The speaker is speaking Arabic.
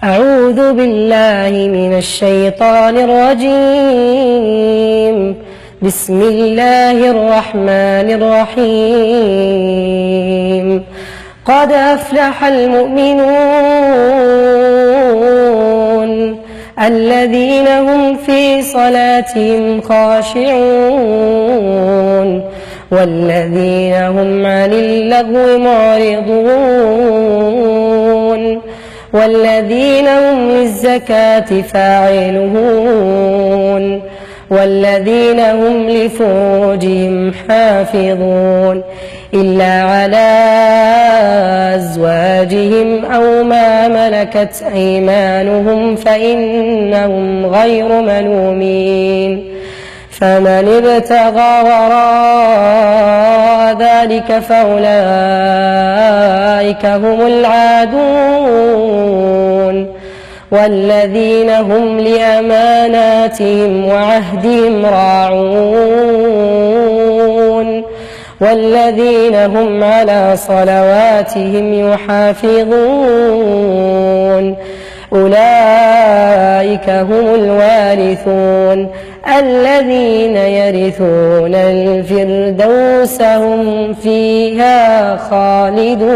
أعوذ بالله من الشيطان الرجيم. بسم الله الرحمن الرحيم. قد أفلح المؤمنون الذين هم في صلاتهم خاشعون والذين هم عن اللغو معرضون والذين هم للزكاة فاعلون والذين هم لفروجهم حافظون إلا على أزواجهم أو ما ملكت أيمانهم فإنهم غير ملومين. فمن ابتغى وراء ذلك فأولئك هم العادون والذين هم لأماناتهم وعهدهم راعون والذين هم على صلواتهم يحافظون. أولئك هم الوارثون الذين يرثون الفردوس هم فيها خالدون.